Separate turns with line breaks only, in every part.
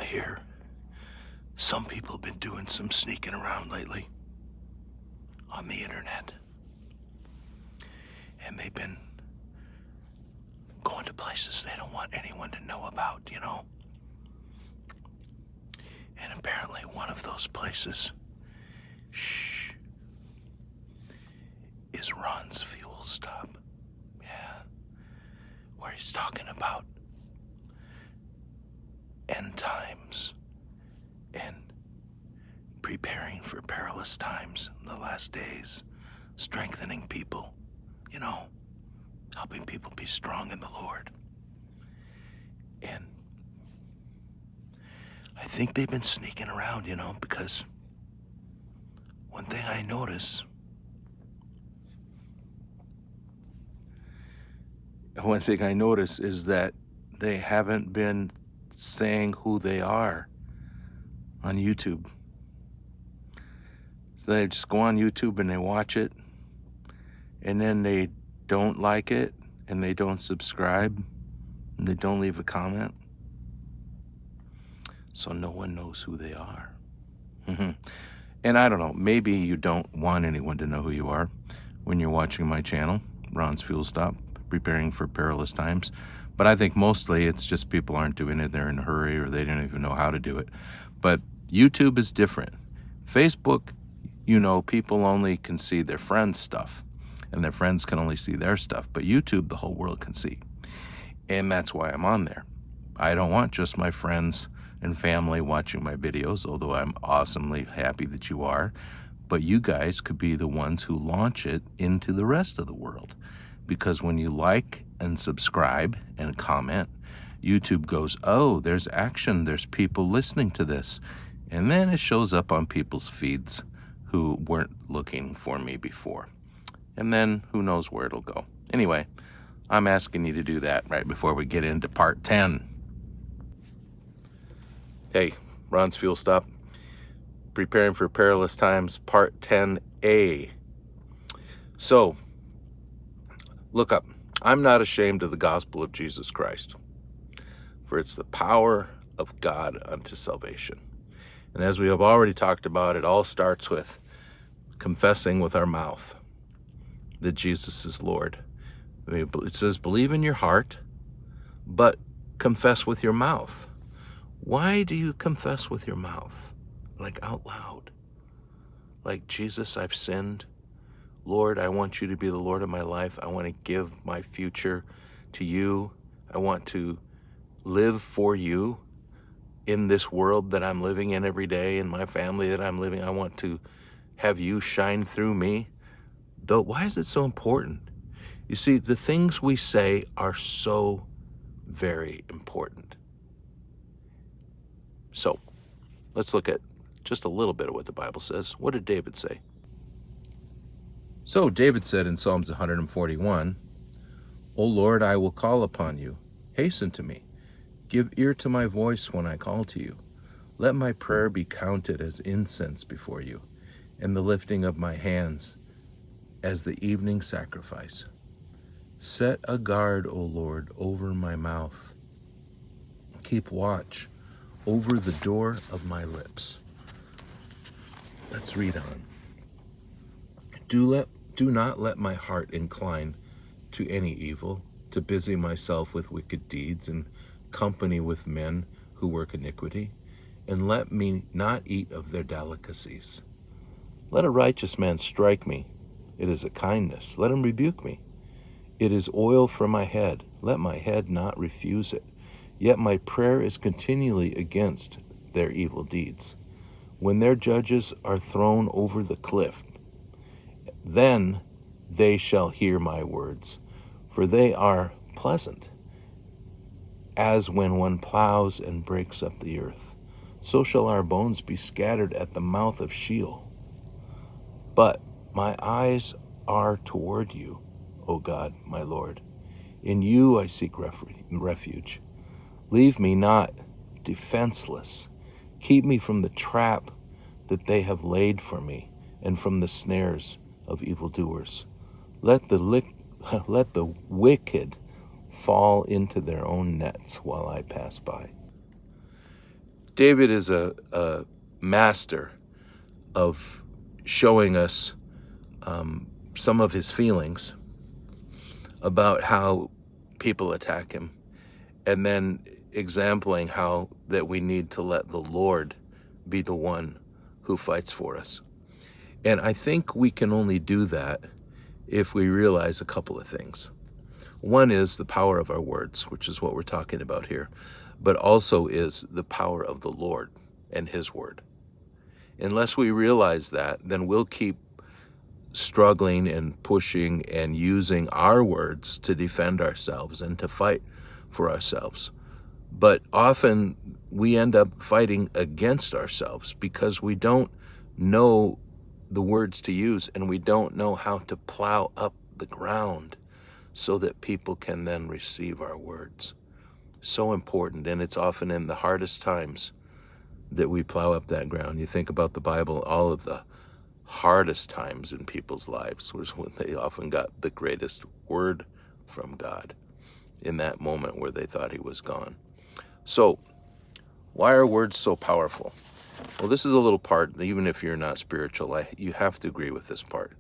hear some people have been doing some sneaking around lately on the internet. And they've been going to places they don't want anyone to know about, you know. And apparently one of those places, is Ron's Fuel Stop. Yeah. Where he's talking about end times and preparing for perilous times in the last days, strengthening people, you know, helping people be strong in the Lord. And I think they've been sneaking around, you know, because one thing I notice is that they haven't been saying who they are on YouTube. So they just go on YouTube and they watch it, and then they don't like it, and they don't subscribe, and they don't leave a comment. So no one knows who they are. And I don't know, maybe you don't want anyone to know who you are when you're watching my channel, Ron's Fuel Stop, preparing for perilous times. But I think mostly it's just people aren't doing it. They're in a hurry, or they don't even know how to do it. But YouTube is different. Facebook, you know, people only can see their friends' stuff, and their friends can only see their stuff. But YouTube, the whole world can see. And that's why I'm on there. I don't want just my friends and family watching my videos, although I'm awesomely happy that you are. But you guys could be the ones who launch it into the rest of the world. Because when you like and subscribe and comment, YouTube goes, oh, there's action, there's people listening to this. And then it shows up on people's feeds who weren't looking for me before. And then who knows where it'll go. Anyway, I'm asking you to do that right before we get into part 10. Hey, Ron's Fuel Stop, preparing for perilous times, part 10A. So, look up. I'm not ashamed of the gospel of Jesus Christ, for it's the power of God unto salvation. And as we have already talked about, it all starts with confessing with our mouth that Jesus is Lord. It says, believe in your heart, but confess with your mouth. Why do you confess with your mouth? Like out loud. Like, Jesus, I've sinned. Lord, I want you to be the Lord of my life. I want to give my future to you. I want to live for you in this world that I'm living in every day, in my family that I'm living. I want to have you shine through me. Though, why is it so important? You see, the things we say are so very important. So, let's look at just a little bit of what the Bible says. What did David say? So David said in Psalms 141, O Lord, I will call upon you. Hasten to me. Give ear to my voice when I call to you. Let my prayer be counted as incense before you, and the lifting of my hands as the evening sacrifice. Set a guard, O Lord, over my mouth. Keep watch over the door of my lips. Let's read on. Do not let my heart incline to any evil, to busy myself with wicked deeds and company with men who work iniquity, and let me not eat of their delicacies. Let a righteous man strike me. It is a kindness. Let him rebuke me. It is oil for my head. Let my head not refuse it. Yet my prayer is continually against their evil deeds. When their judges are thrown over the cliff, then they shall hear my words, for they are pleasant. As when one plows and breaks up the earth, so shall our bones be scattered at the mouth of Sheol. But my eyes are toward you, O God, my Lord. In you I seek refuge. Leave me not defenseless. Keep me from the trap that they have laid for me, and from the snares of evildoers. Let the wicked fall into their own nets while I pass by. David is a master of showing us some of his feelings about how people attack him, and then exempling how that we need to let the Lord be the one who fights for us. And I think we can only do that if we realize a couple of things. One is the power of our words, which is what we're talking about here, but also is the power of the Lord and his word. Unless we realize that, then we'll keep struggling and pushing and using our words to defend ourselves and to fight for ourselves. But often we end up fighting against ourselves because we don't know the words to use, and we don't know how to plow up the ground so that people can then receive our words. So important, and it's often in the hardest times that we plow up that ground. You think about the Bible, all of the hardest times in people's lives was when they often got the greatest word from God in that moment where they thought he was gone. So, why are words so powerful? Well, this is a little part, even if you're not spiritual, you have to agree with this part.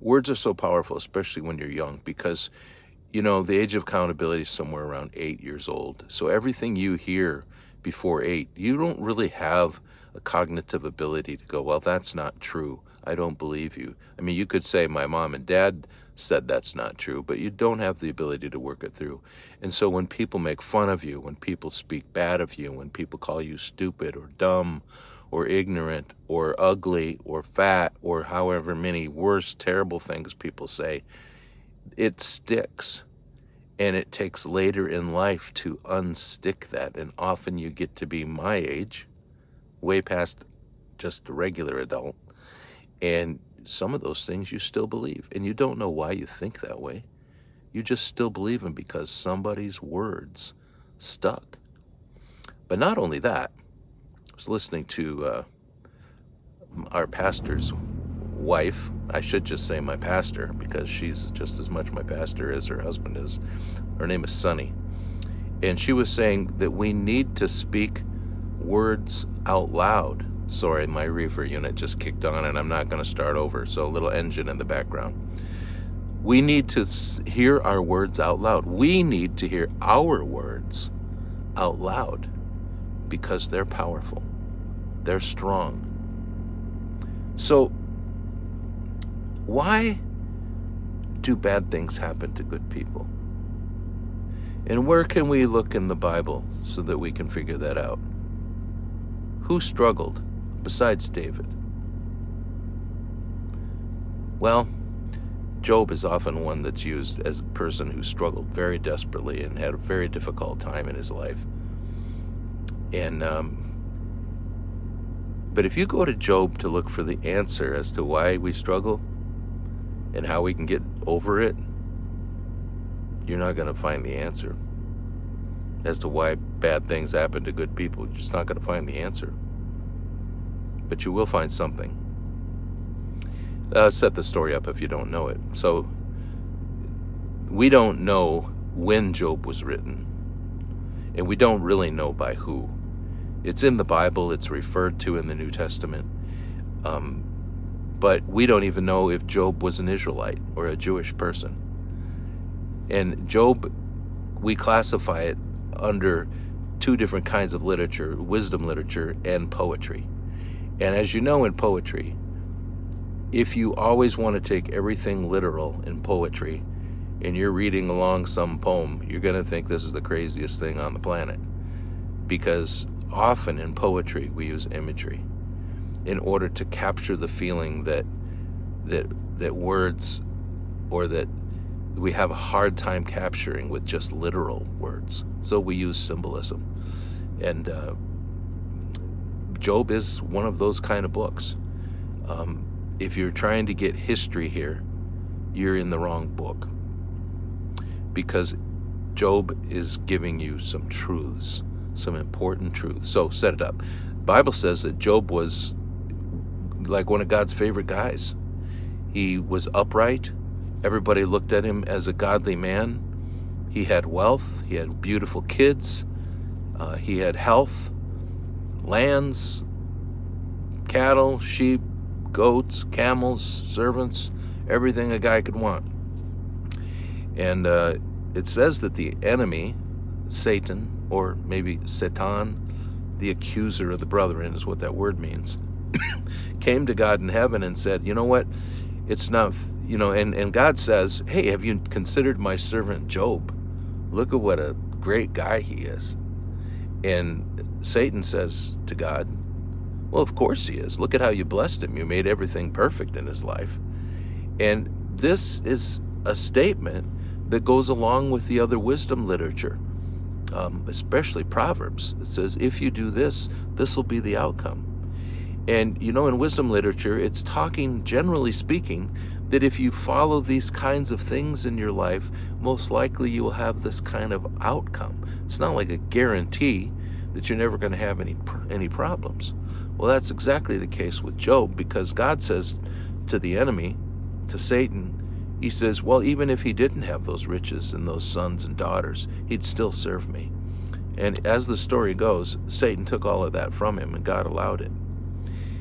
Words are so powerful, especially when you're young, because, the age of accountability is somewhere around 8 years old. So everything you hear before 8, you don't really have a cognitive ability to go, well, that's not true. I don't believe you. I mean, you could say my mom and dad said that's not true, but you don't have the ability to work it through. And so when people make fun of you, when people speak bad of you, when people call you stupid or dumb or ignorant or ugly or fat or however many worse, terrible things people say, it sticks. And it takes later in life to unstick that. And often you get to be my age, way past just a regular adult, and some of those things you still believe. And you don't know why you think that way. You just still believe them because somebody's words stuck. But not only that, I was listening to our pastor's wife. I should just say my pastor, because she's just as much my pastor as her husband is. Her name is Sunny. And she was saying that we need to speak words out loud. Sorry, my reefer unit just kicked on and I'm not going to start over, so a little engine in the background. We need to hear our words out loud. We need to hear our words out loud because they're powerful. They're strong. So, why do bad things happen to good people? And where can we look in the Bible so that we can figure that out? Who struggled besides David? Well, Job is often one that's used as a person who struggled very desperately and had a very difficult time in his life. And but if you go to Job to look for the answer as to why we struggle and how we can get over it, you're not going to find the answer. As to why bad things happen to good people, you're just not going to find the answer. But you will find something. Set the story up if you don't know it. So, we don't know when Job was written, and we don't really know by who. It's in the Bible, it's referred to in the New Testament, but we don't even know if Job was an Israelite or a Jewish person. And Job, we classify it under two different kinds of literature, wisdom literature and poetry. And as you know, in poetry, if you always want to take everything literal in poetry and you're reading along some poem, you're going to think this is the craziest thing on the planet. Because often in poetry, we use imagery in order to capture the feeling that words, or that we have a hard time capturing with just literal words. So we use symbolism. And Job is one of those kind of books. If you're trying to get history here, you're in the wrong book. Because Job is giving you some truths, some important truths. So set it up. The Bible says that Job was like one of God's favorite guys. He was upright. Everybody looked at him as a godly man. He had wealth. He had beautiful kids. He had health. lands, cattle, sheep, goats, camels, servants, everything a guy could want. And it says that the enemy, Satan, or maybe Satan, the accuser of the brethren is what that word means, came to God in heaven and said, you know what, it's not, and God says, hey, have you considered my servant Job? Look at what a great guy he is. And Satan says to God, well, of course he is. Look at how you blessed him. You made everything perfect in his life. And this is a statement that goes along with the other wisdom literature, especially Proverbs. It says, if you do this, this will be the outcome. And, in wisdom literature, it's talking, generally speaking, that if you follow these kinds of things in your life, most likely you will have this kind of outcome. It's not like a guarantee that you're never going to have any problems. Well, that's exactly the case with Job, because God says to the enemy, to Satan, he says, well, even if he didn't have those riches and those sons and daughters, he'd still serve me. And as the story goes, Satan took all of that from him, and God allowed it.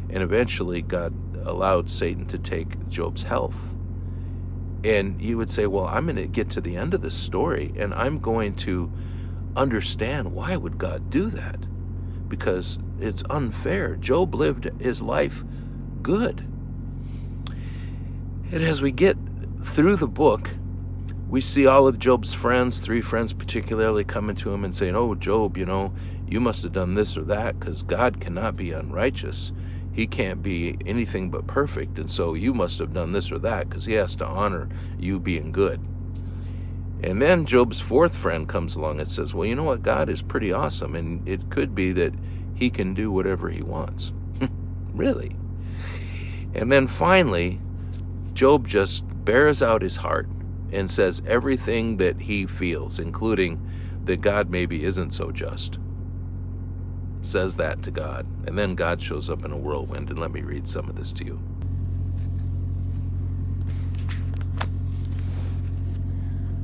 And eventually God allowed Satan to take Job's health. And you would say, well, I'm going to get to the end of this story, and I'm going to understand why would God do that? Because it's unfair. Job lived his life good. And as we get through the book, we see all of Job's friends, 3 friends particularly, coming to him and saying, oh, Job, you must have done this or that, because God cannot be unrighteous. He can't be anything but perfect, and so you must have done this or that, because he has to honor you being good. And then Job's 4th friend comes along and says, well, you know what? God is pretty awesome, and it could be that he can do whatever he wants. Really? And then finally, Job just bears out his heart and says everything that he feels, including that God maybe isn't so just. Says that to God. And then God shows up in a whirlwind. And let me read some of this to you.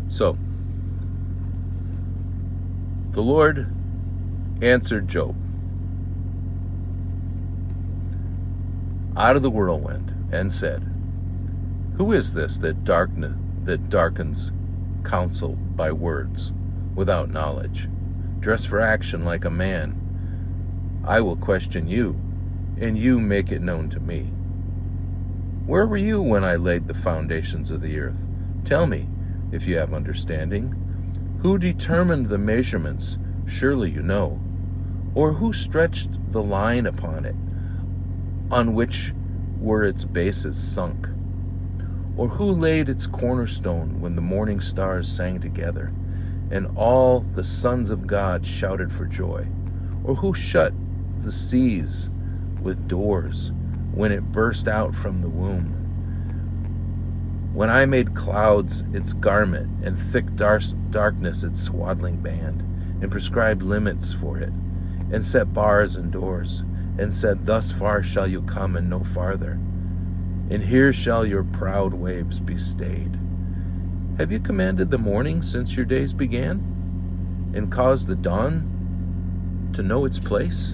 So, the Lord answered Job out of the whirlwind and said, who is this that darkens counsel by words without knowledge? Dress for action like a man. I will question you, and you make it known to me. Where were you when I laid the foundations of the earth? Tell me, if you have understanding. Who determined the measurements? Surely you know. Or who stretched the line upon it, on which were its bases sunk? Or who laid its cornerstone when the morning stars sang together, and all the sons of God shouted for joy? Or who shut the seas with doors when it burst out from the womb? When I made clouds its garment, and thick darkness its swaddling band, and prescribed limits for it, and set bars and doors, and said, thus far shall you come and no farther, and here shall your proud waves be stayed. Have you commanded the morning since your days began, and caused the dawn to know its place,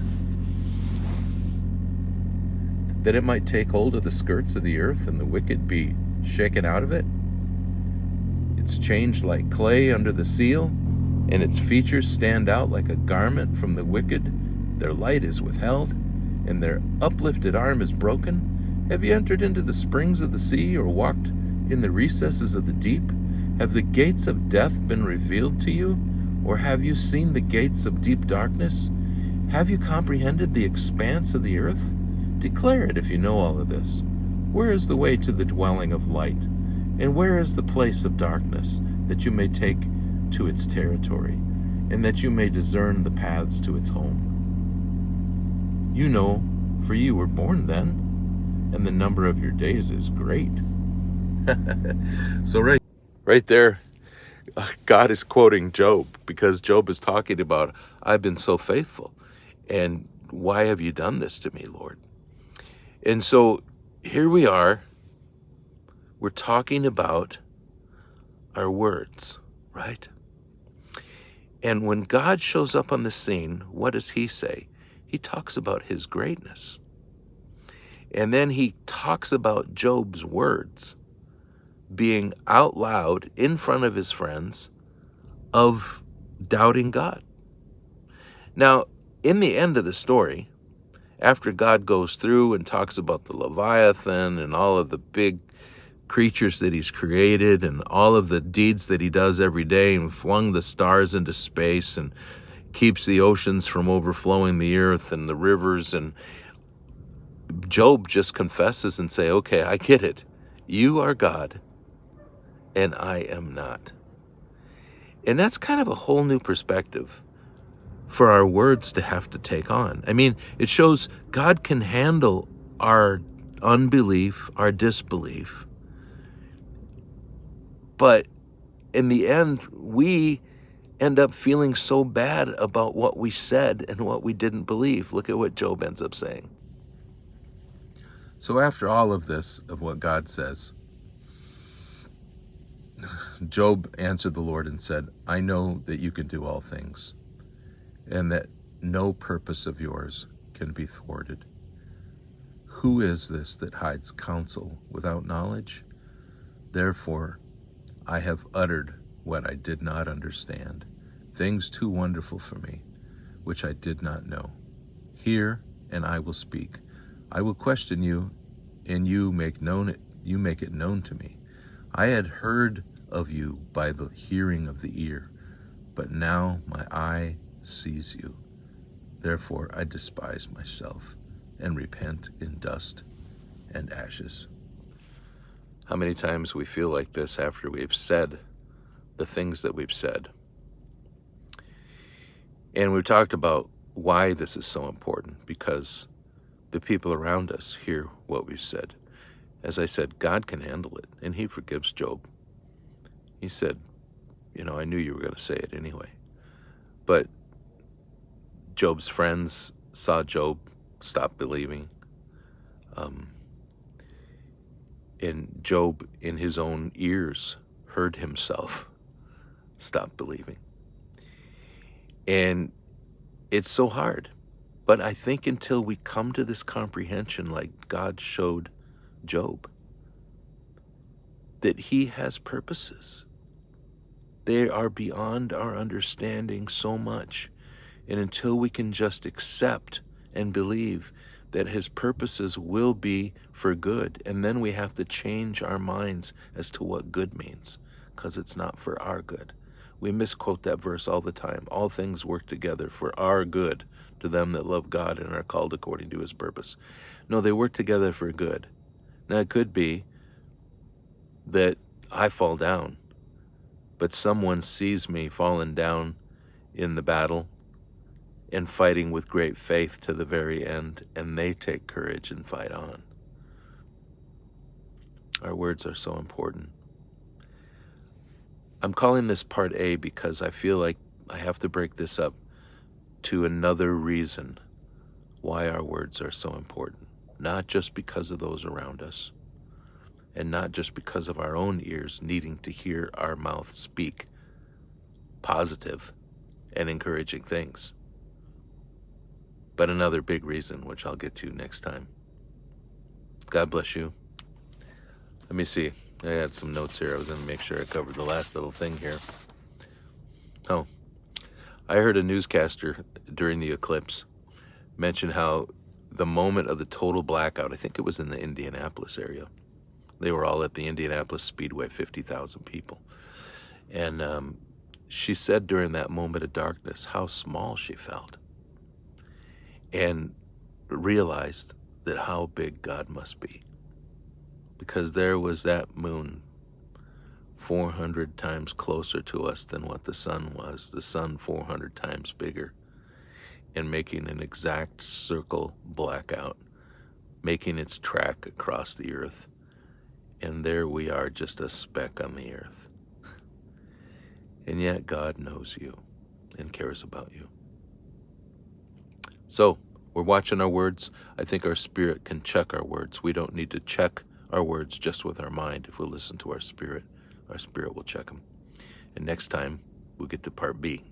that it might take hold of the skirts of the earth, and the wicked be shaken out of it? It's changed like clay under the seal, and its features stand out like a garment from the wicked. Their light is withheld, and their uplifted arm is broken. Have you entered into the springs of the sea, or walked in the recesses of the deep? Have the gates of death been revealed to you, or have you seen the gates of deep darkness? Have you comprehended the expanse of the earth? Declare it if you know all of this. Where is the way to the dwelling of light? And where is the place of darkness, that you may take to its territory, and that you may discern the paths to its home? You know, for you were born then, and the number of your days is great. So right there, God is quoting Job, because Job is talking about, I've been so faithful, and why have you done this to me, Lord? And so here we are, we're talking about our words, right? And when God shows up on the scene, what does he say? he talks about his greatness. And then he talks about Job's words being out loud in front of his friends of doubting God. Now, in the end of the story, after God goes through and talks about the Leviathan and all of the big creatures that he's created and all of the deeds that he does every day and flung the stars into space and keeps the oceans from overflowing the earth and the rivers, and Job just confesses and say, okay, I get it. You are God and I am not. And that's kind of a whole new perspective for our words to have to take on. I mean, it shows God can handle our unbelief, our disbelief, but in the end, we end up feeling so bad about what we said and what we didn't believe. Look at what Job ends up saying. So after all of this, of what God says, Job answered the Lord and said, I know that you can do all things, and that no purpose of yours can be thwarted. Who is this that hides counsel without knowledge? Therefore, I have uttered what I did not understand, things too wonderful for me, which I did not know. Hear, and I will speak. I will question you, and you make it known to me. I had heard of you by the hearing of the ear, but now my eye sees you. Therefore I despise myself and repent in dust and ashes. How many times we feel like this after we've said the things that we've said? And we've talked about why this is so important, because the people around us hear what we've said. As I said, God can handle it, and he forgives Job. He said, I knew you were going to say it anyway. But Job's friends saw Job stop believing. And Job, in his own ears, heard himself stop believing. And it's so hard. But I think until we come to this comprehension, like God showed Job, that he has purposes. They are beyond our understanding so much. And until we can just accept and believe that his purposes will be for good, and then we have to change our minds as to what good means, because it's not for our good. We misquote that verse all the time. All things work together for our good to them that love God and are called according to his purpose. No, they work together for good. Now, it could be that I fall down, but someone sees me falling down in the battle and fighting with great faith to the very end, and they take courage and fight on. Our words are so important. I'm calling this part A because I feel like I have to break this up to another reason why our words are so important. Not just because of those around us, and not just because of our own ears needing to hear our mouth speak positive and encouraging things, but another big reason, which I'll get to next time. God bless you. Let me see. I had some notes here. I was going to make sure I covered the last little thing here. Oh, I heard a newscaster during the eclipse mention how the moment of the total blackout, I think it was in the Indianapolis area. They were all at the Indianapolis Speedway, 50,000 people. And she said during that moment of darkness how small she felt, and realized that how big God must be. Because there was that moon 400 times closer to us than what the sun was, the sun 400 times bigger, and making an exact circle blackout, making its track across the earth. And there we are, just a speck on the earth. And yet God knows you and cares about you. So, we're watching our words. I think our spirit can check our words. We don't need to check our words just with our mind. If we listen to our spirit will check them. And next time, we'll get to part B.